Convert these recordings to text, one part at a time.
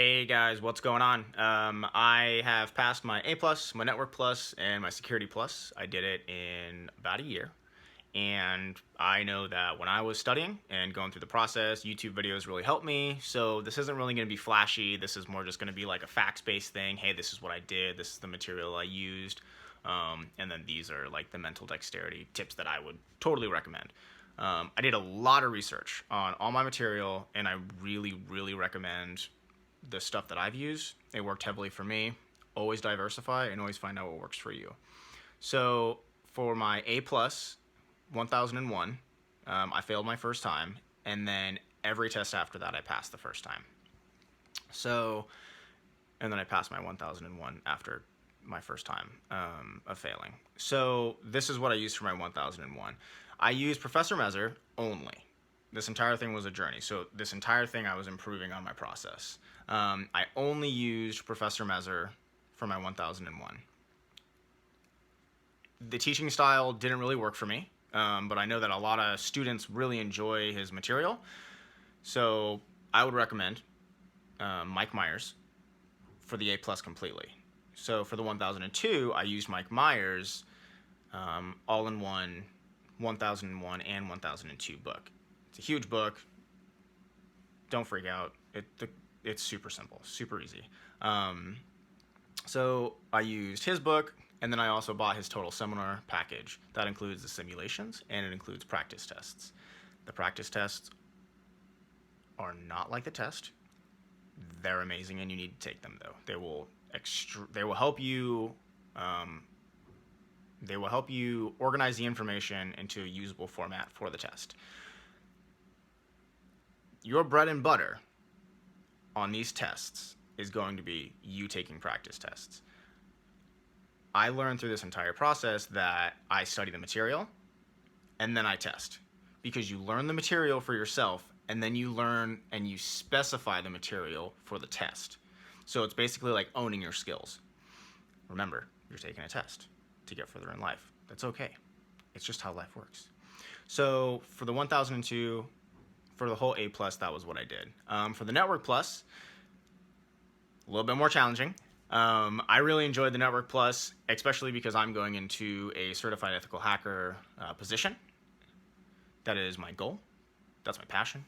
Hey guys, what's going on? I have passed my A plus, my Network plus, and my Security plus. I did it in about a year, and I know that when I was studying and going through the process, YouTube videos really helped me. So this isn't really going to be flashy. This is more just going to be like a facts-based thing. Hey, this is what I did. This is the material I used, and then these are like the mental dexterity tips that I would totally recommend. I did a lot of research on all my material, and I really, really recommend the stuff that I've used. It worked heavily for me. Always diversify and always find out what works for you. So for my A plus 1001, I failed my first time, and then every test after that I passed the first time. So, and then I passed my 1001 after my first time of failing. So this is what I used for my 1001. I used Professor Meyers only. This entire thing was a journey. So this entire thing I was improving on my process. I only used Professor Meyers for my 1001. The teaching style didn't really work for me, but I know that a lot of students really enjoy his material. So I would recommend Mike Meyers for the A plus completely. So for the 1002, I used Mike Meyers all-in-one 1001 and 1002 book. It's a huge book. Don't freak out. It's super simple, super easy. So I used his book, and then I also bought his total seminar package. That includes the simulations, and it includes practice tests. The practice tests are not like the test. They're amazing, and you need to take them though. They will help you. They will help you organize the information into a usable format for the test. Your bread and butter on these tests is going to be you taking practice tests. I learned through this entire process that I study the material and then I test, because you learn the material for yourself and then you learn and you specify the material for the test. So it's basically like owning your skills. Remember, you're taking a test to get further in life. That's okay. It's just how life works. So for the 1002, for the whole A plus, that was what I did. For the Network plus, a little bit more challenging. I really enjoyed the Network plus, especially because I'm going into a certified ethical hacker position. That is my goal. That's my passion.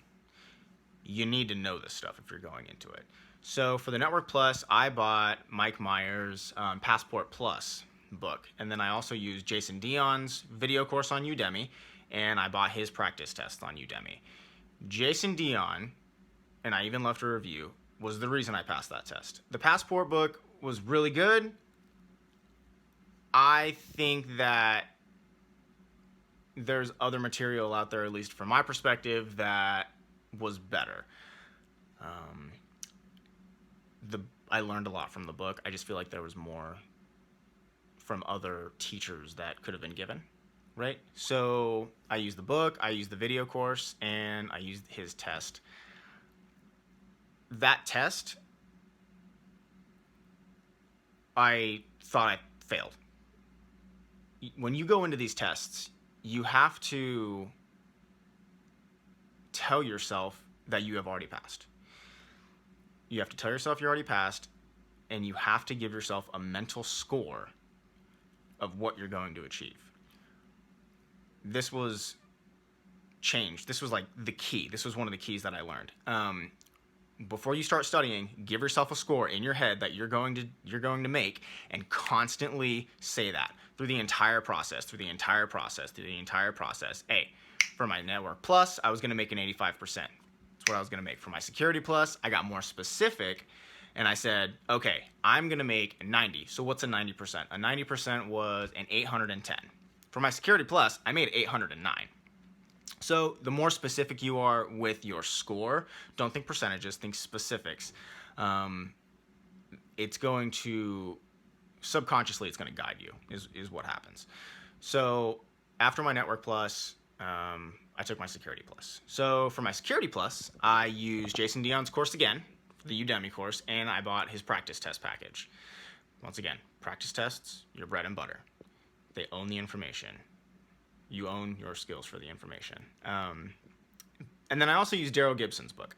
You need to know this stuff if you're going into it. So for the Network plus, I bought Mike Meyers' Passport Plus book, and then I also used Jason Dion's video course on Udemy, and I bought his practice test on Udemy. Jason Dion, and I even left a review, was the reason I passed that test. The Passport book was really good. I think that there's other material out there, at least from my perspective, that was better. I learned a lot from the book. I just feel like there was more from other teachers that could have been given, right? So I used the book, I used the video course, and I used his test. That test, I thought I failed. When you go into these tests, you have to tell yourself that you have already passed. You have to tell yourself you're already passed, and you have to give yourself a mental score of what you're going to achieve. This was changed. This was like the key. This was one of the keys that I learned. Before you start studying, give yourself a score in your head that you're going to make, and constantly say that through the entire process, Hey, for my Network plus, I was going to make an 85%. That's what I was going to make. For my Security plus, I got more specific, and I said, okay, I'm going to make a 90. So what's a 90%? A 90% was an 810. For my Security plus, I made 809. So the more specific you are with your score, don't think percentages, think specifics. It's going to, subconsciously, it's going to guide you, is what happens. So after my Network plus, I took my Security plus. So for my Security plus, I used Jason Dion's course again, the Udemy course, and I bought his practice test package. Once again, practice tests, your bread and butter. They own the information. You own your skills for the information. And then I also used Darril Gibson's book.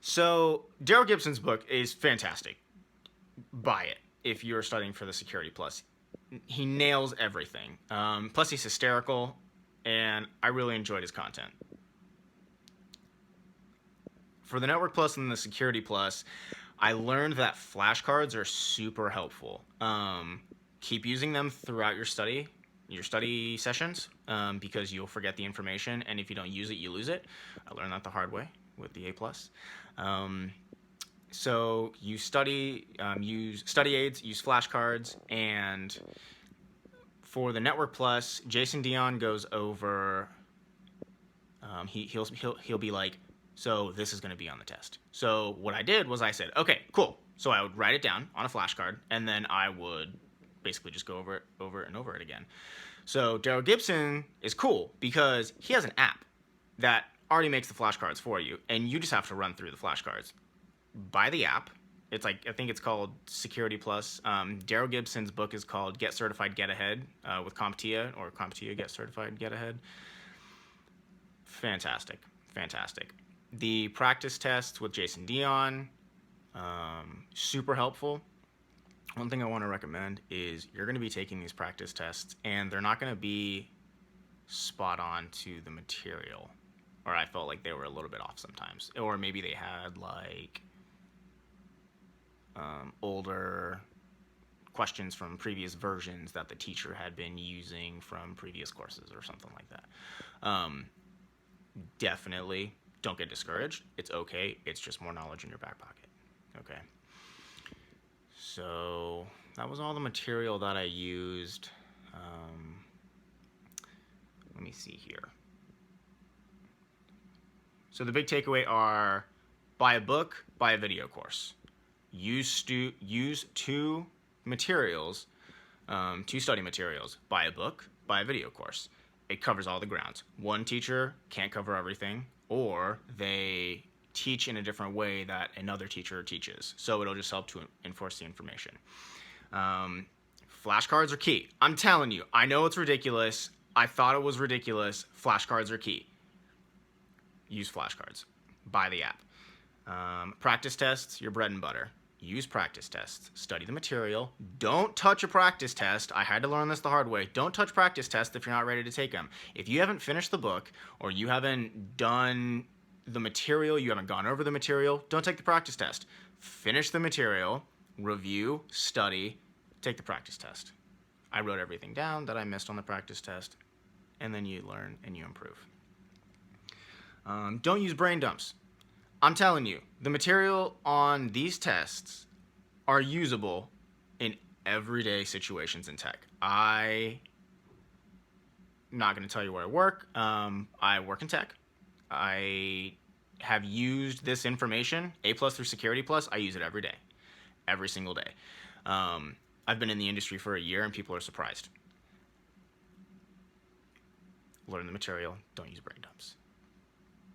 So Darril Gibson's book is fantastic. Buy it if you're studying for the Security Plus. He nails everything. Plus, he's hysterical, and I really enjoyed his content. For the Network Plus and the Security Plus, I learned that flashcards are super helpful. Keep using them throughout your study sessions, because you'll forget the information, and if you don't use it, you lose it. I learned that the hard way with the A plus. So use study aids, use flashcards, and for the Network Plus, Jason Dion goes over. He'll be like, so this is going to be on the test. So what I did was I said, okay, cool. So I would write it down on a flashcard, and then I would basically just go over it again. So Darril Gibson is cool because he has an app that already makes the flashcards for you, and you just have to run through the flashcards. Buy the app. It's like, I think it's called Security Plus. Darril Gibson's book is called Get Certified, Get Ahead with CompTia, or CompTia Get Certified, Get Ahead. Fantastic. The practice tests with Jason Dion, super helpful. One thing I want to recommend is you're going to be taking these practice tests, and they're not going to be spot on to the material. Or I felt like they were a little bit off sometimes. Or maybe they had like older questions from previous versions that the teacher had been using from previous courses or something like that. Definitely don't get discouraged. It's okay. It's just more knowledge in your back pocket. Okay. So that was all the material that I used. Let me see here. So the big takeaway are: buy a book, buy a video course. Use two materials, two study materials. Buy a book, buy a video course. It covers all the grounds. One teacher can't cover everything, or they teach in a different way that another teacher teaches. So it'll just help to enforce the information. Flashcards are key. I'm telling you, I know it's ridiculous. I thought it was ridiculous. Flashcards are key. Use flashcards. Buy the app. Practice tests, your bread and butter. Use practice tests. Study the material. Don't touch a practice test. I had to learn this the hard way. Don't touch practice tests if you're not ready to take them. If you haven't finished the book, or you haven't done the material, you haven't gone over the material, don't take the practice test. Finish the material, review, study, take the practice test. I wrote everything down that I missed on the practice test, and then you learn and you improve. Don't use brain dumps. I'm telling you, the material on these tests are usable in everyday situations in tech. I'm not going to tell you where I work. I work in tech. I have used this information, A plus through Security Plus. I use it every day, every single day. I've been in the industry for a year, and people are surprised. Learn the material. Don't use brain dumps.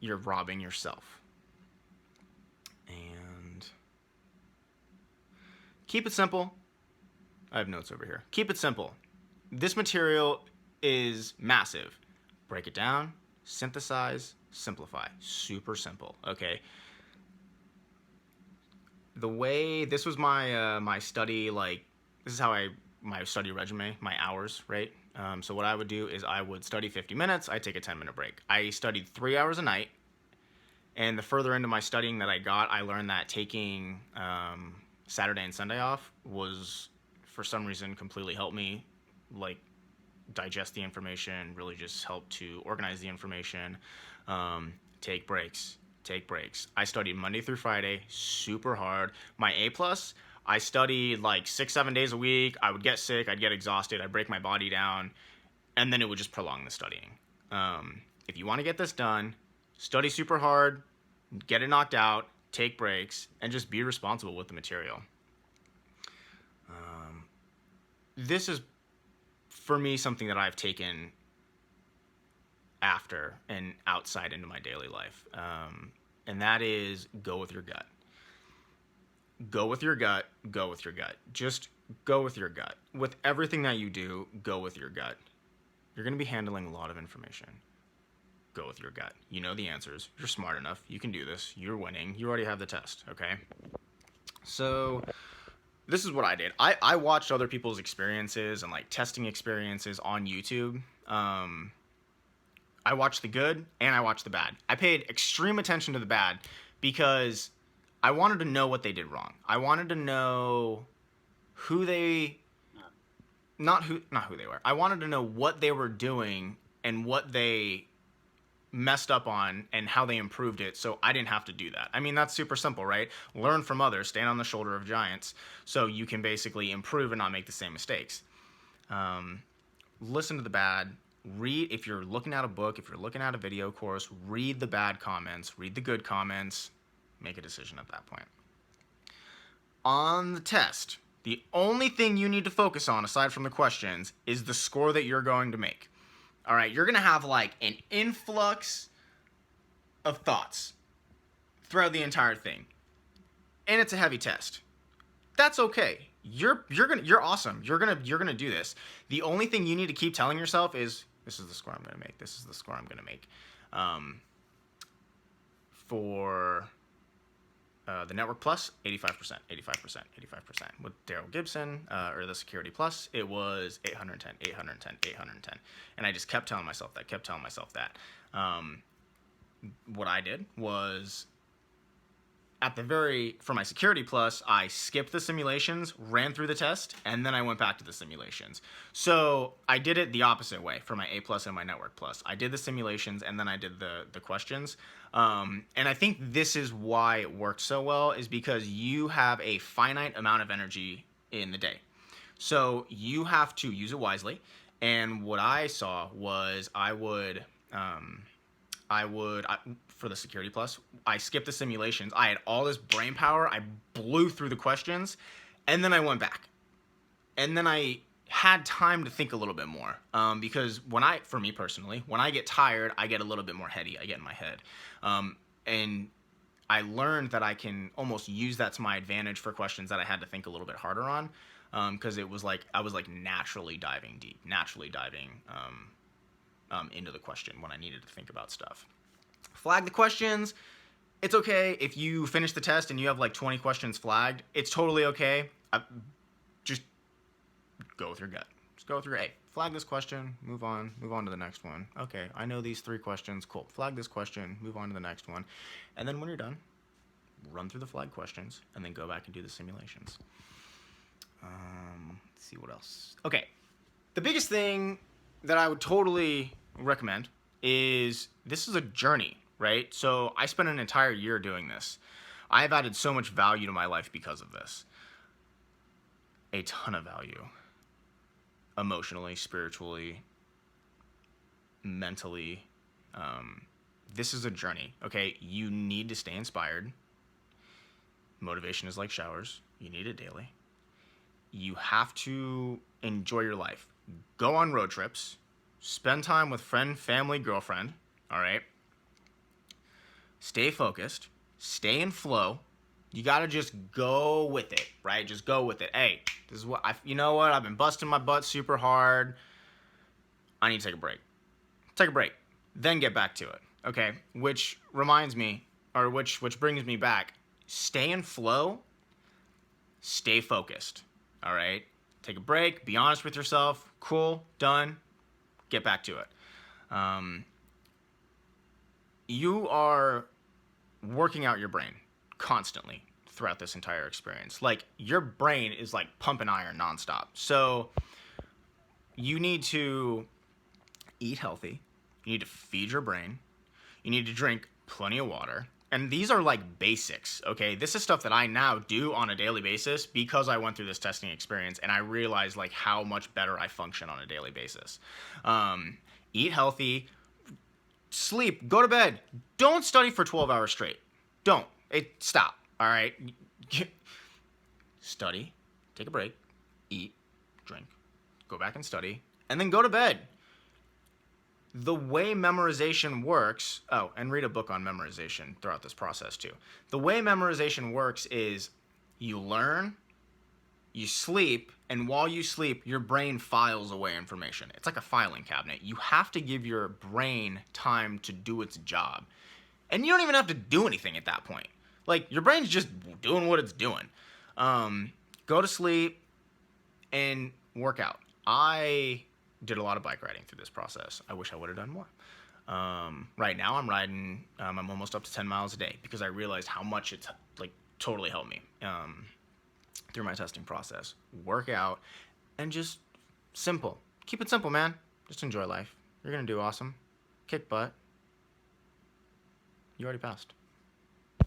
You're robbing yourself. And keep it simple. I have notes over here. Keep it simple. This material is massive. Break it down, synthesize, simplify. Super simple, okay? The way, this was my my study, like, this is how my study resume, my hours, right? So what I would do is I would study 50 minutes, I'd take a 10-minute break. I studied 3 hours a night, and the further into my studying that I got, I learned that taking Saturday and Sunday off was, for some reason, completely helped me, like, digest the information, really just help to organize the information. Take breaks. I studied Monday through Friday, super hard. My A plus, I studied like 6-7 days a week. I would get sick, I'd get exhausted, I'd break my body down, and then it would just prolong the studying. If you want to get this done, study super hard, get it knocked out, take breaks, and just be responsible with the material. This is, for me, something that I've taken after and outside into my daily life. And that is, go with your gut. Go with your gut. Go with your gut. Just go with your gut. With everything that you do, go with your gut. You're going to be handling a lot of information. Go with your gut. You know the answers. You're smart enough. You can do this. You're winning. You already have the test, okay? So this is what I did. I watched other people's experiences and like testing experiences on YouTube. I watched the good and I watched the bad. I paid extreme attention to the bad because I wanted to know what they did wrong. I wanted to know who they, not who they were. I wanted to know what they were doing and what they messed up on and how they improved it, so I didn't have to do that. I mean, that's super simple, right? Learn from others, stand on the shoulder of giants, so you can basically improve and not make the same mistakes. Listen to the bad. Read, if you're looking at a book, if you're looking at a video course, read the bad comments, read the good comments, make a decision at that point. On the test, the only thing you need to focus on, aside from the questions, is the score that you're going to make. All right, you're going to have like an influx of thoughts throughout the entire thing. And it's a heavy test. That's okay. You're awesome. You're going to do this. The only thing you need to keep telling yourself is, this is the score I'm going to make. This is the score I'm going to make. For the Network Plus, 85%. With Darril Gibson, or the Security Plus, it was 810. And I just kept telling myself that, what I did was, for my Security Plus, I skipped the simulations, ran through the test, and then I went back to the simulations. So I did it the opposite way for my A Plus and my Network Plus. I did the simulations, and then I did the questions. And I think this is why it worked so well, is because you have a finite amount of energy in the day. So you have to use it wisely. And what I saw was for the Security Plus, I skipped the simulations. I had all this brain power. I blew through the questions, and then I went back. And then I had time to think a little bit more, because for me personally, when I get tired, I get a little bit more heady. I get in my head. And I learned that I can almost use that to my advantage for questions that I had to think a little bit harder on, because it was like I was like naturally diving into the question when I needed to think about stuff. Flag the questions. It's okay if you finish the test and you have like 20 questions flagged. It's totally okay. Just go with your gut. Just go with your, hey, flag this question, move on to the next one. Okay, I know these 3 questions. Cool. Flag this question, move on to the next one. And then when you're done, run through the flag questions and then go back and do the simulations. Let's see what else. Okay. The biggest thing that I would totally recommend is, this is a journey, right? So I spent an entire year doing this. I've added so much value to my life because of this. A ton of value. Emotionally, spiritually, mentally. This is a journey, okay? You need to stay inspired. Motivation is like showers. You need it daily. You have to enjoy your life. Go on road trips. Spend time with friend, family, girlfriend, all right? Stay focused. Stay in flow. You got to just go with it, right? Just go with it. Hey, this is what you know what? I've been busting my butt super hard. I need to take a break. Take a break. Then get back to it, okay? Which reminds me, or which brings me back. Stay in flow. Stay focused, all right? Take a break. Be honest with yourself. Cool. Done. Get back to it. You are working out your brain constantly throughout this entire experience. Like, your brain is like pumping iron nonstop. So you need to eat healthy. You need to feed your brain. You need to drink plenty of water. And these are like basics, okay? This is stuff that I now do on a daily basis because I went through this testing experience and I realized like how much better I function on a daily basis. Eat healthy, sleep, go to bed. Don't study for 12 hours straight. Don't. Stop, all right? Study, take a break, eat, drink, go back and study, and then go to bed. The way memorization works, and read a book on memorization throughout this process too. The way memorization works is you learn, you sleep, and while you sleep, your brain files away information. It's like a filing cabinet. You have to give your brain time to do its job. And you don't even have to do anything at that point. Like, your brain's just doing what it's doing. Go to sleep and work out. I did a lot of bike riding through this process. I wish I would have done more. Right now I'm riding, I'm almost up to 10 miles a day because I realized how much it's like totally helped me through my testing process. Work out and just simple. Keep it simple, man. Just enjoy life. You're going to do awesome. Kick butt. You already passed.